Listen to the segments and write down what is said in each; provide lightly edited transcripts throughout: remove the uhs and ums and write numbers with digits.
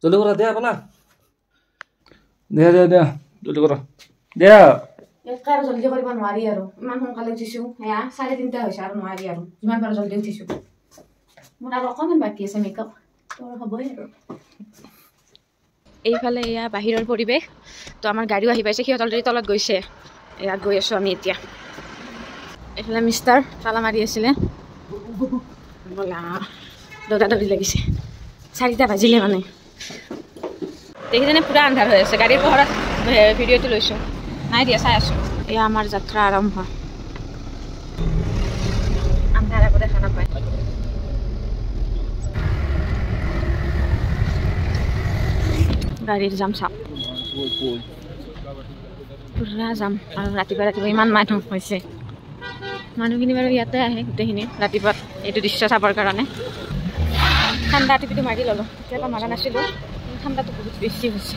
জলদি কৰা দিয়া বলা দিয়া জলদি কৰা দিয়া আৰু জলদি কৰিব নোৱাৰি আৰু ইমান সোনকালে উঠিছো এয়া 3:30 হৈছে আৰু নোৱাৰি আৰু যিমান পাৰো জলদি উঠিছো মোৰ আৰু অকণমান বাকী আছে মেকআপ তোৰ হ'বই আৰু এইফালে এয়া বাহিৰৰ পৰিৱেশ তো আমাৰ গাড়ীও আহি পাইছে সিহঁত অলৰেডি তলত গৈছে ইয়াত গৈ আছো আমি এতিয়া এইফালে মিষ্টাৰ তালা মাৰি আছিলে বলা দৌৰি লাগিছে 4টা বাজিলে মানে দেখিছেনে পুৰা আন্ধাৰ হৈ আছে গাড়ীৰ পোহৰত ভিডিঅ'টো লৈছো নাই দিয়া চাই আছো এয়া আমাৰ যাত্ৰা আৰম্ভ আন্ধাৰ আগতে দেখা নাপায় গাড়ীৰ যাম চাপ পুৰা যাম আৰু ৰাতিপুৱা ইমান মানুহ হৈছে মানুহখিনি বাৰু ইয়াতে আহে গোটেইখিনি ৰাতিপুৱা এইটো দৃশ্য চাবৰ কাৰণে ঠাণ্ডা টিপিটো মাৰি ল'লোঁ কেতিয়াবা মাৰা নাছিলোঁ ঠাণ্ডাটো বহুত বেছি হৈছে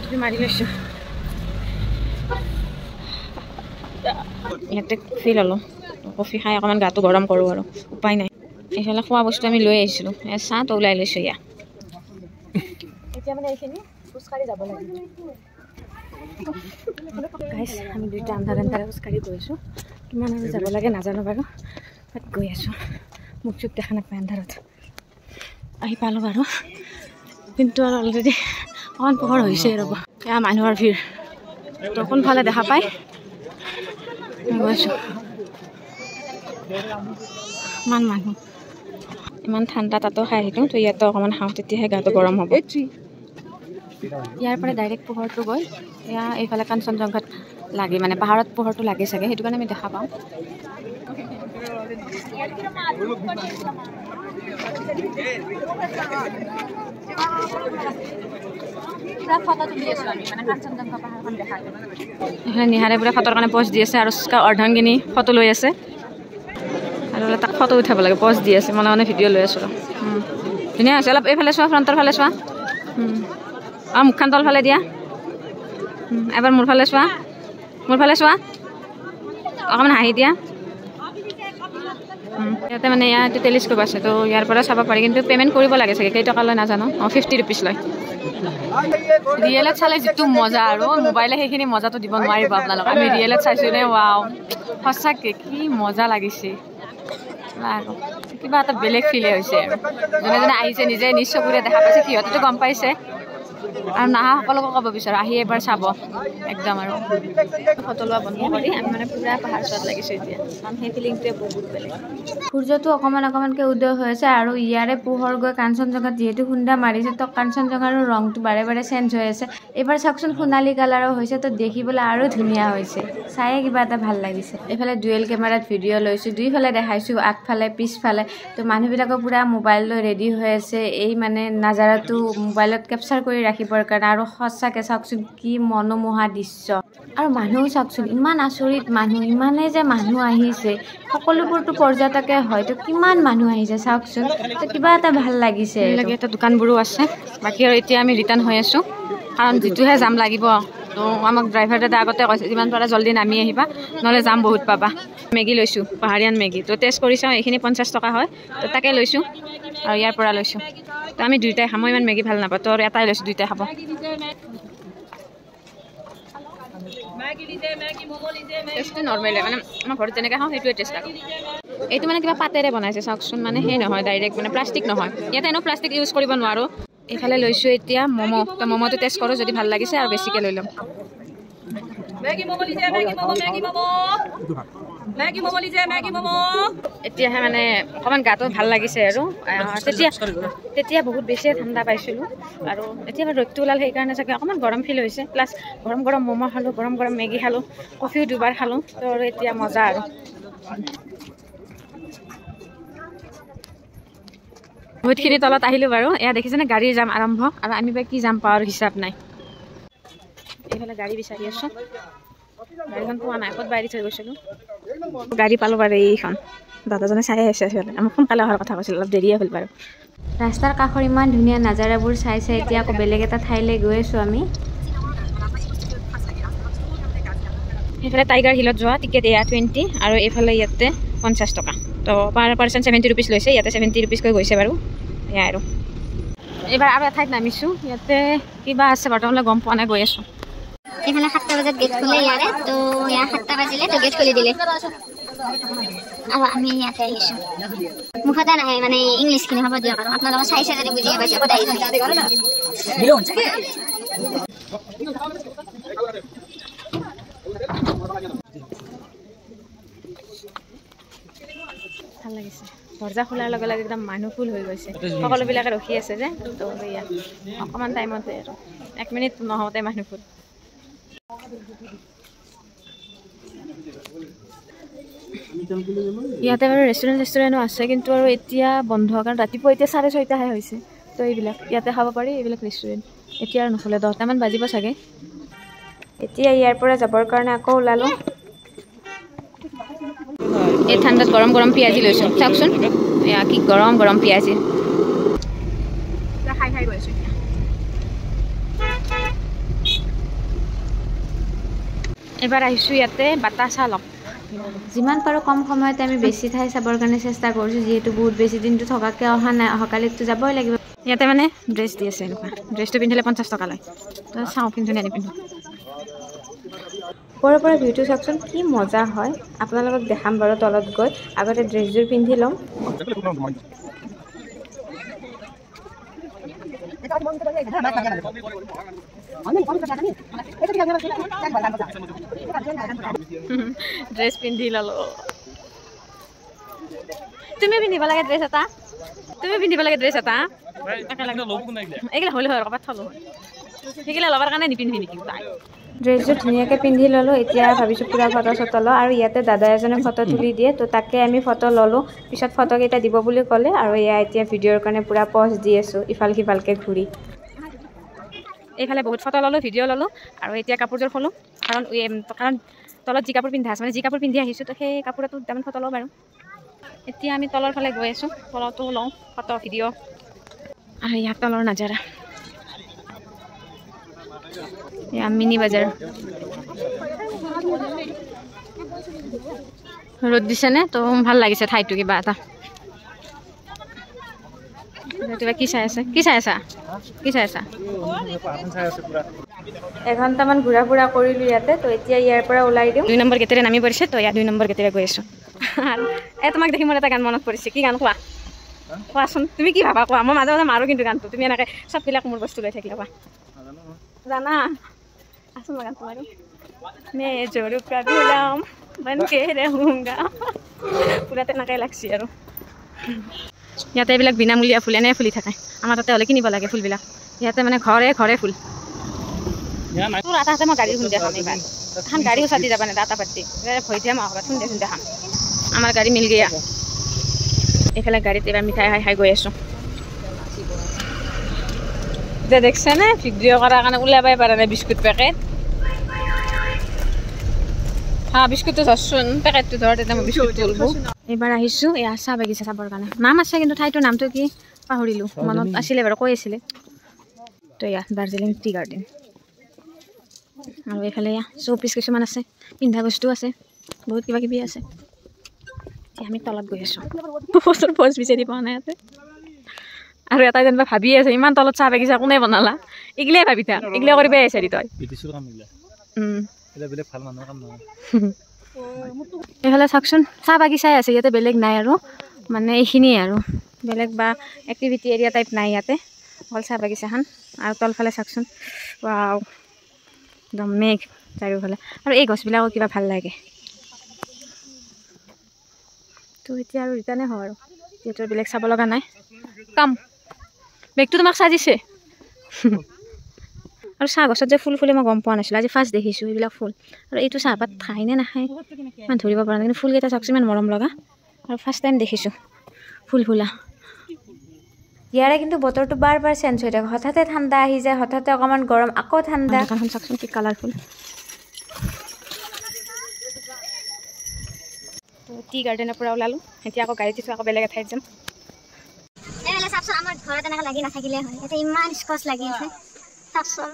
টিপি মাৰি লৈছোঁ ইয়াতে কফি ল'লোঁ কফি খাই অকণমান গাটো গৰম কৰোঁ আৰু উপায় নাই এইফালে খোৱা বস্তু আমি লৈ আহিছিলোঁ চাহটো ওলাই লৈছোঁ ইয়াত এতিয়া মানে এইখিনি খোজকাঢ়ি যাব লাগিব গাইছ আমি 2টা আন্ধাৰে খোজকাঢ়ি গৈ আছোঁ কিমান আৰু যাব লাগে নাজানো বাৰু বাট গৈ আছোঁ মুখ চুখ দেখা নাপায় আন্ধাৰত আহি পালোঁ বাৰু কিন্তু আৰু অলৰেডি অকণমান পোহৰ হৈছে ৰ'ব এয়া মানুহৰ ভিৰ তো কোনফালে দেখা পায় গৈ আছোঁ ইমান মানুহ ইমান ঠাণ্ডা তাতো খাই আহিলোঁ তো ইয়াতো অকণমান খাওঁ তেতিয়াহে গাটো গৰম হ'ব ইয়াৰ পৰা ডাইৰেক্ট পোহৰটো গৈ এয়া এইফালে কাঞ্চনজংঘাত লাগে মানে পাহাৰত পোহৰটো লাগে চাগে সেইটো কাৰণে আমি দেখা পাওঁ নিহাৰে পুৰা ফটোৰ কাৰণে পষ্ট দি আছে আৰু অৰ্ধাংগিনী ফটো লৈ আছে আৰু তাক ফটো উঠাব লাগে পষ্ট দি আছে মানে ভিডিঅ' লৈ আছোঁ ধুনীয়া হৈছে অলপ এইফালে চোৱা ফ্ৰণ্টৰ ফালে চোৱা মুখখন তলফালে দিয়া এবাৰ মোৰ ফালে চোৱা অকণমান হাঁহি দিয়া ইয়াতে মানে ইয়াতে টেলিস্কোপ আছে তো ইয়াৰ পৰা চাব পাৰি কিন্তু পে'মেণ্ট কৰিব লাগে চাগে কেই টকা লয় নাজানো 50 rupees লয় ৰিয়েলত চালে যিটো মজা আৰু মোবাইলে সেইখিনি মজাটো দিব নোৱাৰিব আপোনালোক আমি ৰিয়েলত চাইছোঁ নে ৱাও সঁচাকৈ কি মজা লাগিছে আৰু কিবা এটা বেলেগ ফিলে হৈছে আৰু যোনে যোনে আহিছে নিজে নিজ চকুৰে দেখা পাইছে সিহঁতেতো গম পাইছে আৰু নাহা সকলোকে ক'ব বিচাৰোঁ আহি এবাৰ চাব একদম আৰু ফটো লোৱা বন্ধ কৰি আমি মানে পুৰা পাহাৰ চোৱাত লাগিছোঁ এতিয়া কাৰণ সেই ফিলিংটোৱে বহুত বেলেগ সূৰ্যটো অকণমানকৈ উদয় হৈ আছে আৰু ইয়াৰে পোহৰ গৈ কাঞ্চনজংঘাত যিহেতু খুন্দা মাৰিছে তো কাঞ্চনজংঘাৰো ৰংটো বাৰে চেঞ্জ হৈ আছে এইবাৰ চাওকচোন সোণালী কালাৰো হৈছে তো দেখিবলৈ আৰু ধুনীয়া হৈছে চায়ে কিবা এটা ভাল লাগিছে এইফালে ডুৱেল কেমেৰাত ভিডিঅ' লৈছোঁ দুইফালে দেখাইছোঁ আগফালে পিছফালে তো মানুহবিলাকৰ পুৰা মোবাইল লৈ ৰেডি হৈ আছে এই মানে নাজাৰাটো মোবাইলত কেপচাৰ কৰি ৰাখিবৰ কাৰণে আৰু সঁচাকৈ চাওকচোন কি মনোমোহা দৃশ্য আৰু মানুহ চাওকচোন ইমান আচৰিত মানুহ ইমানেই যে মানুহ আহিছে সকলোবোৰতো পৰ্যটকে হয়তো কিমান মানুহ আহিছে চাওকচোন তো কিবা এটা ভাল লাগিছে এটা দোকানবোৰো আছে বাকী আৰু এতিয়া আমি ৰিটাৰ্ণ হৈ আছোঁ কাৰণ যিটোহে জাম লাগিব তো আমাক ড্ৰাইভাৰ দাদা আগতে কৈছে যিমান পাৰা জল্দি নামি আহিবা নহ'লে জাম বহুত পাবা মেগী লৈছোঁ পাহাৰীয়ান মেগী তো টেষ্ট কৰি চাওঁ এইখিনি 50 টকা হয় তো তাকে লৈছোঁ আৰু ইয়াৰ পৰা লৈছোঁ তো আমি 2টাই খাম মই ইমান মেগী ভাল নাপাওঁ তো আৰু এটাই লৈছোঁ 2টাই খাব টেষ্টটো নৰ্মেল মানে আমাৰ ঘৰত যেনেকৈ খাওঁ সেইটোৱে টেষ্ট লাগে এইটো মানে কিবা পাতেৰে বনাইছে চাওকচোন মানে সেই নহয় ডাইৰেক্ট মানে প্লাষ্টিক নহয় ইয়াতে এনেও প্লাষ্টিক ইউজ কৰিব নোৱাৰোঁ এইফালে লৈছোঁ এতিয়া ম'ম' তো ম'ম'টো টেষ্ট কৰোঁ যদি ভাল লাগিছে আৰু বেছিকৈ লৈ ল'ম এতিয়াহে মানে অকণমান গাটো ভাল লাগিছে আৰু তেতিয়া বহুত বেছিয়ে ঠাণ্ডা পাইছিলোঁ আৰু এতিয়া ৰ'দটো ওলাল সেইকাৰণে চাগে অকণমান গৰম ফিল হৈছে প্লাছ গৰম ম'ম' খালোঁ গৰম মেগী খালোঁ কফিও 2বাৰ খালোঁ তো আৰু এতিয়া মজা আৰু বহুতখিনি তলত আহিলোঁ বাৰু এয়া দেখিছেনে গাড়ীৰ যাম আৰম্ভ আৰু আমি বা কি যাম পাওঁ আৰু হিচাপ নাই এইফালে গাড়ী বিচাৰি আছোঁ গাড়ীখন পোৱা নাই ক'ত বাইৰি থৈ গৈছিলোঁ গাড়ী পালোঁ বাৰু এইখন দাদাজনে চাই আছে আমাক সোনকালে অহাৰ কথা কৈছিল অলপ দেৰিয়ে হ'ল বাৰু ৰাস্তাৰ কাষৰ ইমান ধুনীয়া নাজাৰাবোৰ চাই এতিয়া আকৌ বেলেগ এটা ঠাইলৈ গৈ আছোঁ আমি এইফালে টাইগাৰ হিলত যোৱা টিকেট এয়া 20 আৰু এইফালে ইয়াতে 50 টকা তো পাৰ পাৰ্চন 70 rupees লৈছে ইয়াতে 70 rupees কৈ গৈছে বাৰু এয়া আৰু এবাৰ আৰু এঠাইত নামিছোঁ ইয়াতে কিবা আছে বৰ্তমানলৈ গম পোৱা নাই গৈ আছোঁ এইফালে 7টা বজাত গেট খুলে ইয়াৰে তো ইয়াৰ 7টা বাজিলে তো গেট খুলি দিলে আৰু আমি ইয়াতে আহিছোঁ মুখতে নাহে মানে ইংলিছখিনি হ'ব দিয়ক আৰু আপোনালোকে চাইছে যদি বুজিয়ে পাইছে ক'ত আহিছে ভাল লাগিছে দৰ্জা খোলাৰ লগে লগে একদম মানুহ ফুল হৈ গৈছে সকলোবিলাকে ৰখি আছে যে তো এয়া অকণমান টাইমতে আৰু 1 মিনিট নহওঁতে মানুহ ফুল ইয়াতে বাৰু ৰেষ্টুৰেণ্টো আছে কিন্তু আৰু এতিয়া বন্ধ কাৰণ ৰাতিপুৱা এতিয়া 6:30হে হৈছে তো এইবিলাক ইয়াতে খাব পাৰি এইবিলাক ৰেষ্টুৰেণ্ট এতিয়া আৰু নুখুলে 10টামান বাজিব চাগে এতিয়া ইয়াৰ পৰা যাবৰ কাৰণে আকৌ ওলালোঁ এই ঠাণ্ডাত গৰম গৰম পিঁয়াজি লৈছোঁ চাওকচোন এয়া কি গৰম গৰম পিঁয়াজি খাই খাই গৈছোঁ এবাৰ আহিছোঁ ইয়াতে বাটা চাহ ল'ম যিমান পাৰোঁ কম সময়তে আমি বেছি ঠাই চাবৰ কাৰণে চেষ্টা কৰিছোঁ যিহেতু বহুত বেছি দিনটো থকাকৈ অহা নাই অহাকালিতো যাবই লাগিব ইয়াতে মানে ড্ৰেছ দি আছে এনেকুৱা ড্ৰেছটো পিন্ধিলে 50 টকা লয় তো চাওঁ পিন্ধো নে নিপিন্ধো ওপৰৰ পৰা ভিউটো চাওকচোন কি মজা হয় আপোনালোকক দেখাম বাৰু তলত গৈ আগতে ড্ৰেছযোৰ পিন্ধি ল'ম ড্ৰেছ পিন্ধি ল'লো তুমি পিন্ধিব লাগে ড্ৰেছ এটা এইগিলা হ'লে হয় ক'ৰবাত থলোঁ সেইগিলা ল'বৰ কাৰণে নিপিন্ধিবি নেকি ড্ৰেছযোৰ ধুনীয়াকৈ পিন্ধি ল'লোঁ এতিয়া ভাবিছোঁ পূৰা ফটো লওঁ আৰু ইয়াতে দাদা এজনে ফটো তুলি দিয়ে তো তাকে আমি ফটো ল'লোঁ পিছত ফটোকেইটা দিব বুলি ক'লে আৰু এয়া এতিয়া ভিডিঅ'ৰ কাৰণে পূৰা পজ দি আছোঁ ইফাল সিফালকৈ ঘূৰি এইফালে বহুত ফটো ল'লোঁ ভিডিঅ' ল'লোঁ আৰু এতিয়া কাপোৰযোৰ খোলোঁ কাৰণ তলত যি কাপোৰ পিন্ধা আছে মানে যি কাপোৰ পিন্ধি আহিছোঁ তো সেই কাপোৰতো দুটামান ফটো লওঁ বাৰু এতিয়া আমি তলৰ ফালে গৈ আছোঁ তলতো লওঁ ফটো ভিডিঅ' আৰু ইয়াত তলৰ নাজাৰা এয়া মিনি বাজাৰ ৰ'দ দিছেনে তো ভাল লাগিছে ঠাইটো কিবা এটা কিবা কি চাই আছা এঘণ্টামান ঘূৰা ফুৰা কৰিলোঁ ইয়াতে তো এতিয়া ইয়াৰ পৰা ওলাই দিওঁ 2 নম্বৰ গেটেৰে নামি পৰিছে তো ইয়াত 2 নম্বৰ গেটেৰে গৈ আছোঁ আৰু তোমাক দেখি মোৰ এটা গান মনত পৰিছে কি গান কোৱাচোন তুমি কি ভাবা কোৱা মই মাজে মাজে মাৰোঁ কিন্তু গানটো তুমি এনেকৈ চববিলাক মোৰ বস্তু লৈ থাকিলে কোৱা জানা আছোঁ মই গান তোমাৰো মে জৰু কা গুলাম বনকে ৰহুংগা পুৰা তেনেকৈ লাগছি আৰু ইয়াতে এইবিলাক বিনামূলীয়া ফুল এনে ফুলি থাকে আমাৰ তাতে হ'লে কিনিব লাগে ফুলবিলাক ইয়াতে মানে ঘৰে ঘৰে ফুল তোৰ আটাতে মই গাড়ীৰ খুন্দিয়া খাম এইবাৰ এখন গাড়ীও চাতি যাবা নে দাঁতা পাতি ভয় দিয়া মই খুন্দিয়া খাম আমাৰ গাড়ী মিল গিয়া এইফালে গাড়ীত এইবাৰ মিঠাই খাই গৈ আছোঁ এতিয়া দেখছেনে ভিডিঅ' কৰাৰ কাৰণে ওলাবই পৰা নাই বিস্কুট পেকেট বিস্কুটটো ধৰচোন পেকেটটো ধৰ তেতিয়া মই বিস্কুট তুলব এইবাৰ আহিছোঁ এই চাহ বাগিচা চাবৰ কাৰণে নাম আছে কিন্তু ঠাইটোৰ নামটো কি পাহৰিলোঁ মনত আছিলে বাৰু কৈ আছিলে তো এয়া দাৰ্জিলিং টি গাৰ্ডেন আৰু এইফালে এয়া শ্ব'পিচ কিছুমান আছে পিন্ধা বস্তু আছে বহুত কিবা কিবি আছে এতিয়া আমি তলত গৈ আছোঁ বস্তুৰ পজ বিচাৰি পোৱা নাই ইয়াতে আৰু এটা যেনিবা ভাবি আছে ইমান তলত চাহ বাগিচা কোনে বনালা এইগিলাই ভাবি থাক এইগিলা কৰিবই আহিছে তই এইফালে চাওকচোন চাহ বাগিচাই আছে ইয়াতে বেলেগ নাই আৰু মানে এইখিনিয়ে আৰু বেলেগ বা এক্টিভিটি এৰিয়া টাইপ নাই ইয়াতে অকল চাহ বাগিচাখন আৰু তলফালে চাওকচোন ৱাও একদম মেঘ চাৰিওফালে আৰু এই গছবিলাকো কিবা ভাল লাগে তো এতিয়া আৰু ৰিটাৰ্ণে হওঁ আৰু যিহেতু বেলেগ চাব লগা নাই কাম বেগটো তোমাক চাজিছে আৰু চাহ গছত যে ফুল ফুলে মই গম পোৱা নাছিলোঁ আজি ফাৰ্ষ্ট দেখিছোঁ এইবিলাক ফুল আৰু এইটো চাহপাত খায় নে নাখায় ইমান ধৰিব পৰা নাই কিন্তু ফুলকেইটা চাওকচোন ইমান মৰম লগা আৰু ফাৰ্ষ্ট টাইম দেখিছোঁ ফুল ফুলা ইয়াৰে কিন্তু বতৰটো বাৰ বাৰ চেঞ্জ হৈ থাকে হঠাতে ঠাণ্ডা আহি যায় হঠাতে অকণমান গৰম আকৌ ঠাণ্ডা দোকানখন চাওকচোন কি কালাৰফুল টি গাৰ্ডেনৰ পৰা ওলালোঁ এতিয়া আকৌ গাড়ীত আকৌ বেলেগ এঠাইত যাম চাওকচোন আমাৰ ঘৰত এনেকৈ লাগি নাথাকিলে হয় এতিয়া ইমান স্কচ লাগি আছে চাওকচোন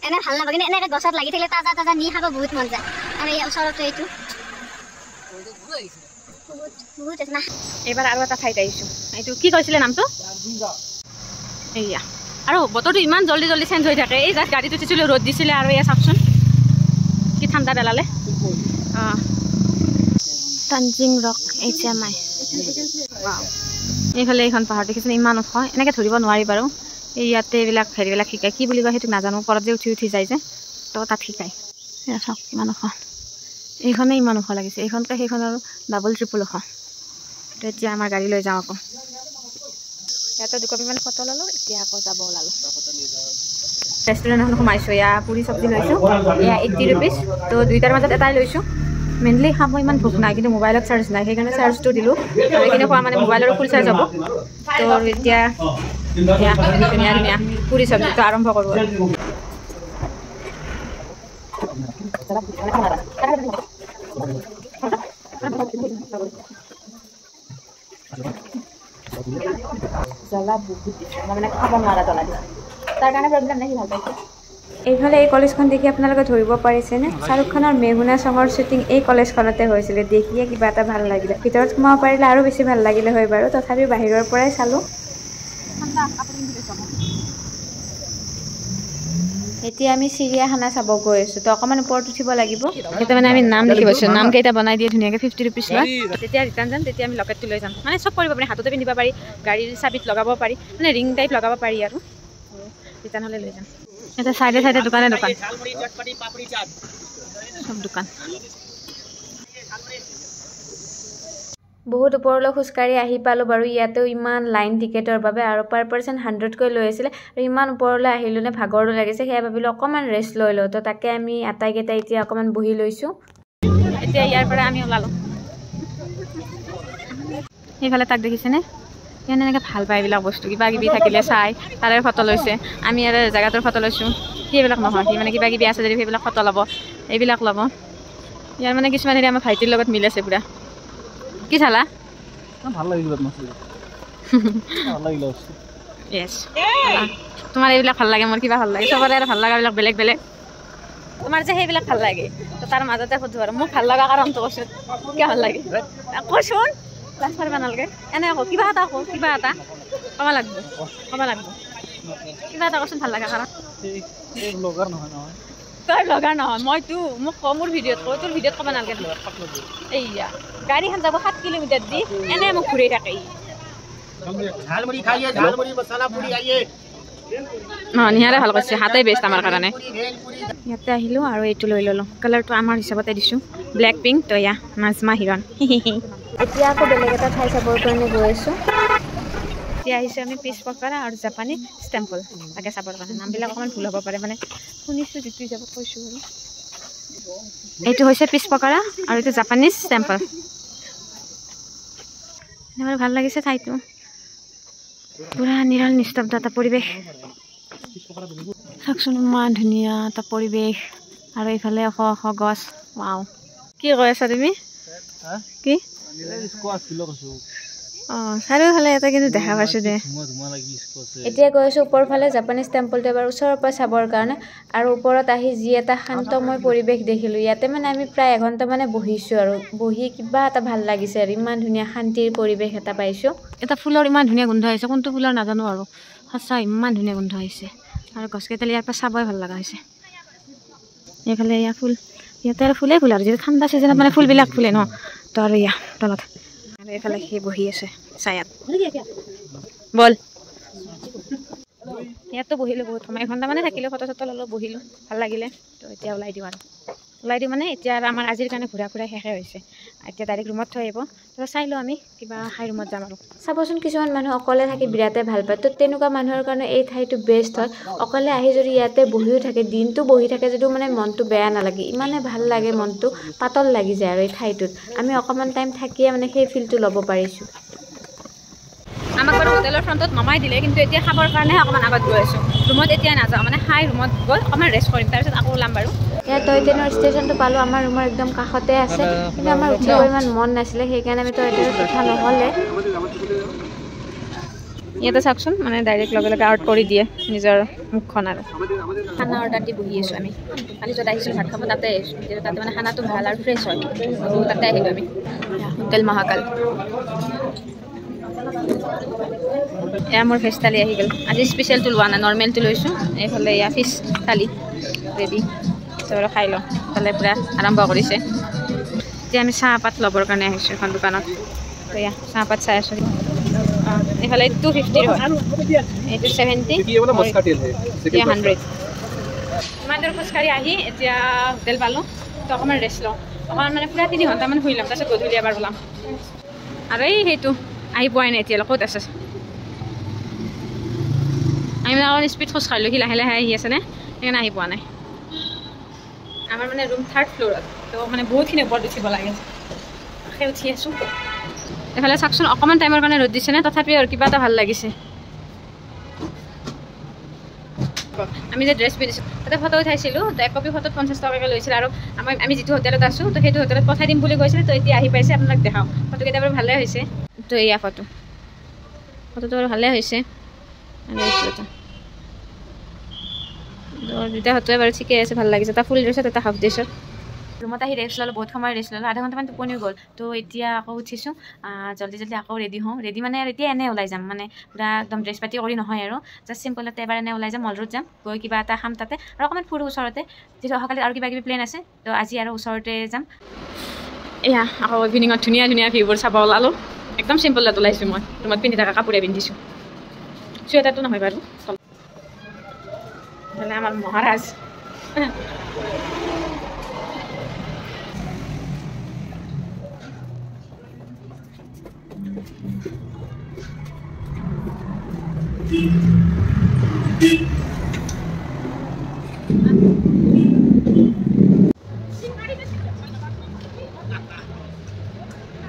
এনে ভাল নাপায় কিন্তু এনেকৈ গছত লাগি থাকিলে তাজা তাজা নি খাব বহুত মন যায় আৰু এই ওচৰতে এইটো এইবাৰ আৰু এটা ঠাইত আহিছোঁ এইটো কি কৈছিলে নামটো এয়া আৰু বতৰটো ইমান জলদি জলদি চেঞ্জ হৈ থাকে এই জাষ্ট গাড়ীটো উঠিছিলোঁ ৰ'দ দিছিলে আৰু এয়া চাওকচোন কি ঠাণ্ডা পেলালে অঁ তানজিং ৰক HMI এইফালে এইখন পাহাৰ দেখিছেনে ইমান ওখ এনেকৈ ধৰিব নোৱাৰি বাৰু এই ইয়াতে এইবিলাক হেৰিবিলাক শিকায় কি বুলি কয় সেইটো নাজানো ওপৰত যে উঠি যায় যে তো তাত শিকায় এয়া চাওক ইমান ওখ এইখনে ইমান ওখ লাগিছে এইখনকৈ সেইখন আৰু ডাবল ট্ৰিপল ওখ তো এতিয়া আমাৰ গাড়ী লৈ যাওঁ আকৌ ইয়াতে 2 কপিমান ফটো ল'লোঁ এতিয়া আকৌ যাব ওলালোঁ ৰেষ্টুৰেণ্ট এখন সোমাইছোঁ এয়া পুৰি চব্জি লৈছোঁ এয়া 80 ৰুপিজ তো দুইটাৰ মাজত এটাই লৈছোঁ মেইনলি খাব ইমান ভোক নাই কিন্তু মোবাইলত চাৰ্জ নাই সেইকাৰণে চাৰ্জটো দিলোঁ আৰু এইখিনি খোৱা মানে মোবাইলৰো ফুল চাৰ্জ হ'ব তো এতিয়া ধুনীয়া ধুনীয়া পুৰি চব্জিটো আৰম্ভ কৰোঁ জ্বলা বহুত দিছে মই মানে খাব নোৱাৰা জ্বলা দিছোঁ তাৰ কাৰণে প্ৰব্লেম নাই ভাল পাইছোঁ এইফালে এই কলেজখন দেখি আপোনালোকে ধৰিব পাৰিছেনে শ্বাহৰুখ খানৰ মেহুনা চঙৰ শ্বুটিং এই কলেজখনতে হৈছিলে দেখিয়ে কিবা এটা ভাল লাগিলে ভিতৰত সোমাব পাৰিলে আৰু বেছি ভাল লাগিলে হয় বাৰু তথাপি বাহিৰৰ পৰাই চালোঁ এতিয়া আমি চিৰিয়াখানা চাব গৈ আছোঁ তো অকণমান ওপৰত উঠিব লাগিব এতিয়া মানে আমি নাম লিখিব আছোঁ নাম কেইটা বনাই দিয়ে ধুনীয়াকৈ 50 ৰুপিজ লয় তেতিয়া ৰিটাৰ্ণ যাম তেতিয়া আমি লকেটটো লৈ যাম মানে চব কৰিব পাৰি হাততে পিন্ধিব পাৰি গাড়ীৰ চাবিত লগাব পাৰি মানে ৰিং টাইপ লগাব পাৰি আৰু ৰিটাৰ্ণ হ'লে লৈ যাম এটা সাইডে সাইডে দোকানে দোকান সব দোকান বহুত ওপৰলৈ খোজকাঢ়ি আহি পালোঁ বাৰু ইয়াতেও ইমান লাইন টিকেটৰ বাবে আৰু পাৰ পাৰ্চন 100কৈ লৈ আছিলে আৰু ইমান ওপৰলৈ আহিলোঁ নে ভাগৰো লাগিছে সেয়া ভাবিলোঁ অকণমান ৰেষ্ট লৈ লওঁ তো তাকে আমি আটাইকেইটা এতিয়া অকণমান বহি লৈছোঁ এতিয়া ইয়াৰ পৰা আমি ওলালোঁ সেইফালে তাক দেখিছেনে ইয়ানে এনেকৈ ভাল পায় এইবিলাক বস্তু কিবা কিবি থাকিলে চাই তাৰে ফটো লৈছে আমি ইয়াৰে জেগাটোৰ ফটো লৈছোঁ সেইবিলাক নহয় সি মানে কিবা কিবি আছে যদি সেইবিলাক ফটো ল'ব এইবিলাক ল'ব ইয়াৰ মানে কিছুমান হেৰি আমাৰ ভাইটিৰ লগত মিল আছে পুৰা কি চালা ভাল লাগিল ভাল লাগিল য়েছ তোমাৰ এইবিলাক ভাল লাগে মোৰ কিবা ভাল লাগে চবৰে আৰু ভাল লগাবিলাক বেলেগ বেলেগ তোমাৰ যে সেইবিলাক ভাল লাগে তো তাৰ মাজতে সোধোঁ আৰু মোক ভাল লগা কাৰণটো কৈছোঁ কিয় ভাল লাগে কৈছোন ক্লাছ কৰিব নালাগে এনে আকৌ কিবা এটা আকৌ কিবা এটা ক'ব লাগিব কিবা এটা কচোন ভাল লগা কাৰণ তই ব্লগাৰ নহয় মইতো মোক ক মোৰ ভিডিঅ'ত কৈ তোৰ ভিডিঅ'ত ক'ব নালাগে এইয়া গাড়ীখন যাব 7 কিলোমিটাৰ দি এনে মোক ঘূৰি থাকে নিহাৰে ভাল কৈছে হাতে বেষ্ট আমাৰ কাৰণে ইয়াতে আহিলোঁ আৰু এইটো লৈ ল'লোঁ কালাৰটো আমাৰ হিচাপতে দিছোঁ ব্লেক পিংক তো এয়া নাজমা হিৰণ এতিয়া আকৌ বেলেগ এটা ঠাই চাবৰ কাৰণে গৈ আছোঁ এতিয়া আহিছোঁ আমি পিচ পকৰা আৰু জাপানী ষ্টেম্পল তাকে চাবৰ কাৰণে নামবিলাক অকণমান ভুল হ'ব পাৰে মানে শুনিছোঁ যিটো হিচাপত কৈছোঁ আৰু এইটো হৈছে পিচ পকৰা আৰু এইটো জাপানীজ ষ্টেম্পল এনেকৈ ভাল লাগিছে ঠাইটো পুৰা নিৰল নিস্তব্ধ এটা পৰিৱেশ চাওকচোন ইমান ধুনীয়া এটা পৰিৱেশ আৰু এইফালে ওখ ওখ গছ ৱাও কি কৈ আছা তুমি কি অঁ চাৰিওফালে এটা কিন্তু দেখা পাইছোঁ দে এতিয়া গৈ আছোঁ ওপৰ ফালে জাপানীজ টেম্পলটো এবাৰ ওচৰৰ পৰা চাবৰ কাৰণে আৰু ওপৰত আহি যি এটা শান্তময় পৰিৱেশ দেখিলোঁ ইয়াতে মানে আমি প্ৰায় এঘণ্টা মানে বহিছোঁ আৰু বহি কিবা এটা ভাল লাগিছে আৰু ইমান ধুনীয়া শান্তিৰ পৰিৱেশ এটা পাইছোঁ এটা ফুলৰ ইমান ধুনীয়া গোন্ধ আহিছে কোনটো ফুলৰ নাজানো আৰু সঁচা ইমান ধুনীয়া গোন্ধ আহিছে আৰু গছকেইডাল ইয়াৰ পৰা চাবই ভাল লগা হৈছে এইফালে এয়া ফুল ইয়াতে আৰু ফুলেই ফুল আৰু যিটো ঠাণ্ডা ছিজনত মানে ফুলবিলাক ফুলে ন তো আৰু এয়া তলত আৰু এইফালে সি বহি আছে ছায়াত বল ইয়াততো বহিলোঁ বহুত সময় এঘণ্টা মানে থাকিলোঁ ফটো চটো ল'লোঁ বহিলোঁ ভাল লাগিলে তো এতিয়া ওলাই দিওঁ মানে এতিয়া আৰু আমাৰ আজিৰ কাৰণে ঘূৰা শেষে হৈছে এতিয়া ডাইৰেক্ট ৰুমত থৈ আহিব তো চাই লওঁ আমি কিবা হাই ৰুমত যাম আৰু চাবচোন কিছুমান মানুহ অকলে থাকি বিৰাটেই ভাল পায় তো তেনেকুৱা মানুহৰ কাৰণে এই ঠাইটো বেষ্ট হয় অকলে আহি যদি ইয়াতে বহিও থাকে দিনটো বহি থাকে যদিও মানে মনটো বেয়া নালাগে ইমানে ভাল লাগে মনটো পাতল লাগি যায় আৰু এই ঠাইটোত আমি অকণমান টাইম থাকিয়ে মানে সেই ফিলটো ল'ব পাৰিছোঁ আমাক বাৰু হোটেলৰ ফ্ৰণ্টত নমাই দিলে কিন্তু এতিয়া খাবৰ কাৰণেহে অকণমান আগত গৈ আছোঁ ৰুমত এতিয়া নাযাওঁ মানে হাই ৰুমত গৈ অকণমান ৰেষ্ট কৰিম তাৰপিছত আকৌ ওলাম বাৰু ইয়াত টয় ট্ৰেইনৰ ষ্টেচনটো পালোঁ আমাৰ ৰুমৰ একদম কাষতে আছে কিন্তু আমাৰ উঠিব ইমান মন নাছিলে সেইকাৰণে আমি টয় ট্ৰেইনত উঠা নহ'লে ইয়াতে চাওকচোন মানে ডাইৰেক্ট লগে লগে আউট কৰি দিয়ে নিজৰ মুখখন আৰু খানা অৰ্ডাৰ দি বহি আছোঁ আমি কালি য'ত আহিছিলোঁ ভাত খাব তাতে আহিছোঁ তাতে মানে খানাটো ভাল আৰু ফ্ৰেছ হয় তাতে আহিলোঁ আমি হোটেল মহাকাল এয়া মোৰ ভেজ থালি আহি গ'ল আজি স্পেচিয়েলটো লোৱা নাই নৰ্মেলটো লৈছোঁ এইফালে এয়া ফিছ থালি ৰেডি চবৰে খাই লওঁ এইফালে পূৰা আৰম্ভ কৰিছে এতিয়া আমি চাহপাত ল'বৰ কাৰণে আহিছোঁ এখন দোকানত তো এয়া চাহপাত চাই আছোঁ এইফালে 250 হয় এইটো 70 এতিয়া 100 ইমান দূৰ খোজকাঢ়ি আহি এতিয়া হোটেল পালোঁ তো অকণমান ৰেষ্ট লওঁ অকণমান মানে পূৰা 3 ঘণ্টামান শুই ল'ম তাৰপিছত গধূলি এবাৰ ওলাম আৰু এই সেইটো আহি পোৱাই নাই এতিয়ালৈ ক'ত আছে আমি মানে অকণ স্পীড খোজকাঢ়িলোঁ সি লাহে লাহে আহি আছেনে সেইকাৰণে আহি পোৱা নাই আমাৰ মানে ৰুম 3rd ফ্ল'ৰত তো মানে বহুতখিনি ওপৰত উঠিব লাগে সেই উঠি আছোঁ এইফালে চাওকচোন অকণমান টাইমৰ কাৰণে ৰ'দ দিছেনে তথাপিও আৰু কিবা এটা ভাল লাগিছে আমি যে ড্ৰেছ পিন্ধিছোঁ তাতে ফটো উঠাইছিলোঁ তো 1 কপি ফটোত 50 টকাকৈ লৈছিল আৰু আমি যিটো হোটেলত আছোঁ তো সেইটো হোটেলত পঠাই দিম বুলি কৈছিলে তো এতিয়া আহি পাইছে আপোনাক দেখাওঁ ফটোকেইটা বাৰু ভালেই হৈছে তো এয়া ফটোটো বাৰু ভালেই হৈছে দুটা ফটোৱে বাৰু ঠিকে আছে ভাল লাগিছে এটা ফুল ড্ৰেছত এটা হাফ ড্ৰেছত ৰুমত আহি ৰেষ্ট ল'লোঁ বহুত সময় ৰেষ্ট ল'লোঁ আধা ঘণ্টামান টোপনিও গ'ল তো এতিয়া আকৌ উঠিছোঁ জল্দি আকৌ ৰেডি হওঁ ৰেডি মানে আৰু এতিয়া এনেই ওলাই যাম মানে পূৰা একদম ড্ৰেছ পাতি কৰি নহয় আৰু জাষ্ট চিম্পলতে এবাৰ এনেই ওলাই যাম মল ৰোড যাম গৈ কিবা এটা খাম তাতে আৰু অকণমান ফুৰোঁ ওচৰতে যিহেতু অহাকালি আৰু কিবা কিবি প্লেন আছে তো আজি আৰু ওচৰতে যাম এয়া আকৌ ইভিনিঙত ধুনীয়া ধুনীয়া ভিউবোৰ চাব ওলালোঁ একদম চিম্পলত ওলাইছোঁ মই ৰুমত পিন্ধি থকা কাপোৰে পিন্ধিছোঁ চুৱেটাৰটো নহয় বাৰু মানে আমাৰ মহাৰাজ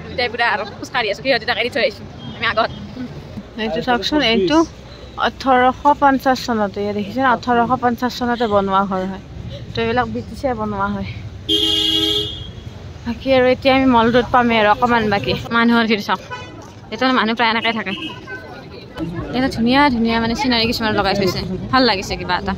দুটাই পূৰা আৰু খোজকাঢ়ি আছোঁ সিহঁতে তাক এৰি থৈ আহিছোঁ আমি আগত এইটো চাওকচোন এইটো 1850 চনতে দেখিছে 1850 চনতে বনোৱা ঘৰ হয় তো এইবিলাক ব্ৰিটিছে বনোৱা হয় বাকী আৰু এতিয়া আমি মল ৰোড পামেই আৰু অকণমান বাকী মানুহৰ ভিৰ চাওক এতিয়া মানুহ প্ৰায় এনেকৈ থাকে এটা ধুনীয়া ধুনীয়া মানে চিনাৰী কিছুমান লগাই থৈছে ভাল লাগিছে কিবা এটা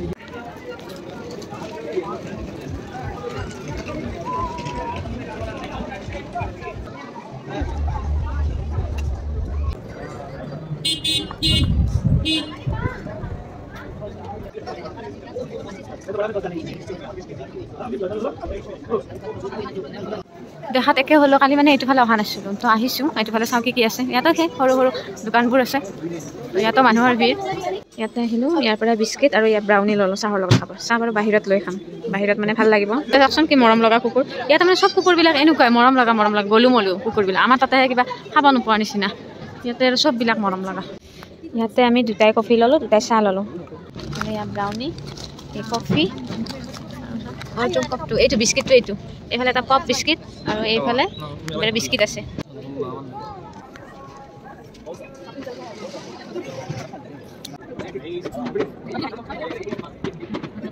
দেখাত একে হ'লেও কালি মানে এইটো ফালে অহা নাছিলোঁ তো আহিছোঁ এইটো ফালে চাওঁ কি আছে ইয়াতো সেই সৰু সৰু দোকানবোৰ আছে ইয়াতো মানুহৰ ভিৰ ইয়াতে আহিলোঁ ইয়াৰ পৰা বিস্কিট আৰু ইয়াত ব্ৰাউনি ল'লোঁ চাহৰ লগত খাব চাহ বাৰু বাহিৰত লৈ খাম বাহিৰত মানে ভাল লাগিব চাওকচোন কি মৰম লগা কুকুৰ ইয়াতে মানে চব কুকুৰবিলাক এনেকুৱাই মৰম লগা গলু মলু কুকুৰবিলাক আমাৰ তাতে কিবা খাব নোপোৱাৰ নিচিনা ইয়াতে আৰু চববিলাক মৰম লগা ইয়াতে আমি দুটাই কফি ল'লোঁ দুটাই চাহ ল'লোঁ ইয়াত ব্ৰাউনি এই কফি এইটো কাপটো এইটো বিস্কিটটো এইটো এইফালে এটা কাপ বিস্কিট আৰু এইফালে বিস্কিট আছে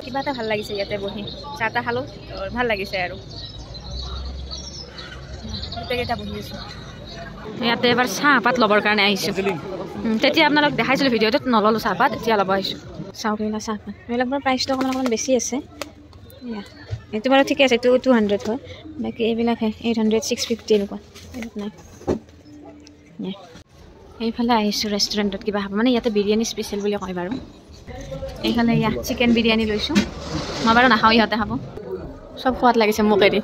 কিবা এটা ভাল লাগিছে ইয়াতে বহি চাহ তাহ খালোঁ ভাল লাগিছে আৰু গোটেইকেইটা বহি আছোঁ ইয়াতে এবাৰ চাহপাত ল'বৰ কাৰণে আহিছোঁ তেতিয়া আপোনালোক দেখাইছিলোঁ ভিডিঅ'টোত নল'লোঁ চাহপাত এতিয়া ল'ব আহিছোঁ চাওক এইবিলাক চাহপাত এইবিলাক বাৰু প্ৰাইচটো অকণমান বেছি আছে এইটো বাৰু ঠিকে আছে এইটো 200 হয় বাকী এইবিলাকহে 800 650 এনেকুৱা নাই এইফালে আহিছোঁ ৰেষ্টুৰেণ্টত কিবা খাব মানে ইয়াতে বিৰিয়ানী স্পেচিয়েল বুলি কয় বাৰু এইফালে চিকেন বিৰিয়ানী লৈছোঁ মই বাৰু নাখাওঁ ইহঁতে খাব সব সোৱাদ লাগিছে মোক এৰি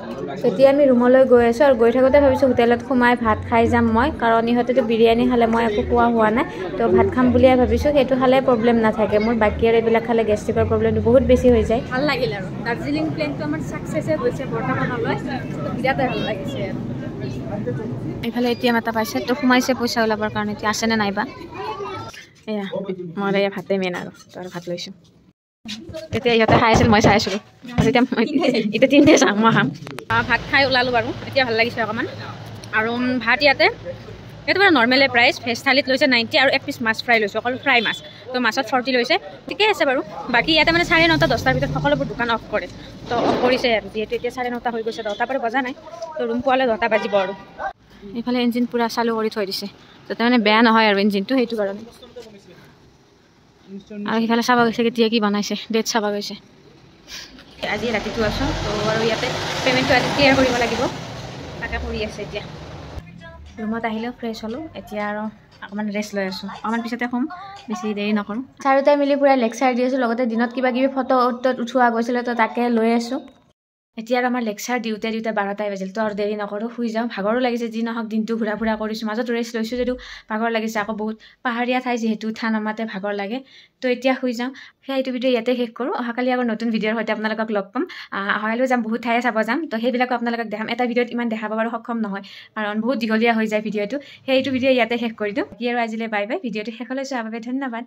এতিয়া আমি ৰুমলৈ গৈ আছোঁ আৰু গৈ থাকোঁতে ভাবিছোঁ হোটেলত সোমাই ভাত খাই যাম মই কাৰণ ইহঁতেতো বিৰিয়ানী খালে মই একো খোৱা হোৱা নাই তো ভাত খাম বুলিয়ে ভাবিছোঁ সেইটো খালে প্ৰব্লেম নাথাকে মোৰ বাকী আৰু এইবিলাক খালে গেষ্ট্ৰিকৰ প্ৰব্লেমটো বহুত বেছি হৈ যায় ভাল লাগিল আৰু দাৰ্জিলিং প্লেনটো আমাৰ ছাকচেছে গৈছে বৰ্তমানলৈ বিৰাট ভাল লাগিছে এইফালে এটিএম এটা পাইছে তো সোমাইছে পইচা ওলাবৰ কাৰণে এতিয়া আছেনে নাইবা এয়া মই এয়া ভাতে মেইন আৰু তো আৰু ভাত লৈছোঁ তেতিয়া ইহঁতে খাই আছিল মই চাই আছিলোঁ এতিয়া তিনিটাই চাম মই খাম ভাত খাই ওলালোঁ বাৰু এতিয়া ভাল লাগিছে অকণমান আৰু ভাত ইয়াতে বাৰু নৰ্মেলে প্ৰাইচ ভেজ থালিত লৈছে 90 আৰু 1 পিচ মাছ ফ্ৰাই লৈছোঁ অকল ফ্ৰাই মাছ তো মাছত 40 লৈছে ঠিকে আছে বাৰু বাকী ইয়াতে মানে 9:30 10টাৰ ভিতৰত সকলোবোৰ দোকান অফ কৰে তো অফ কৰিছে আৰু যিহেতু এতিয়া 9:30 হৈ গৈছে 10টা পৰা বজা নাই তো ৰুম পোৱালে 10টা বাজিব আৰু এইফালে ইঞ্জিন পূৰা চালু কৰি থৈ দিছে যাতে মানে বেয়া নহয় আৰু ইঞ্জিনটো সেইটো কাৰণে আৰু সেইফালে চাব গৈছে কেতিয়া কি বনাইছে ডেট চাব গৈছে আজি ৰাতিটো আছোঁ তো আৰু ইয়াতে পে'মেণ্টটো আজি ক্লিয়াৰ কৰিব লাগিব তাকে কৰি আছে এতিয়া ৰুমত আহিলেও ফ্ৰেছ হ'লোঁ এতিয়া আৰু অকণমান ৰেষ্ট লৈ আছোঁ অকণমান পিছতে শুম বেছি দেৰি নকৰোঁ চাৰিটাই মিলি পূৰা লেকচাৰ দি আছোঁ লগতে দিনত কিবা কিবি ফটো উঠোৱা গৈছিলে তো তাকে লৈ আছোঁ এতিয়া আৰু আমাৰ লেকচাৰ দিওঁতে 12টাই বাজিল তো আৰু দেৰি নকৰোঁ শুই যাওঁ ভাগৰো লাগিছে যি নহওক দিনটো ঘূৰা ফুৰা কৰিছোঁ মাজত ৰেষ্ট লৈছোঁ যদিও ভাগৰ লাগিছে আকৌ বহুত পাহাৰীয়া ঠাই যিহেতু উঠা নমাতে ভাগৰ লাগে তো এতিয়া শুই যাওঁ সেইটো ভিডিঅ' ইয়াতে শেষ কৰোঁ অহাকালি আকৌ নতুন ভিডিঅ'ৰ সৈতে আপোনালোকক লগ পাম অহাকালিও যাম বহুত ঠায়ে চাব যাম তো সেইবিলাকো আপোনালোকক দেখাম এটা ভিডিঅ'ত ইমান দেখাব বাৰু সক্ষম নহয় কাৰণ বহুত দীঘলীয়া হৈ যায় ভিডিঅ'টো সেইটো ভিডিঅ' ইয়াতে শেষ কৰি দিওঁ কি আৰু আজিলৈ বাই বাই ভিডিঅ'টো শেষলৈ চোৱাৰ বাবে ধন্যবাদ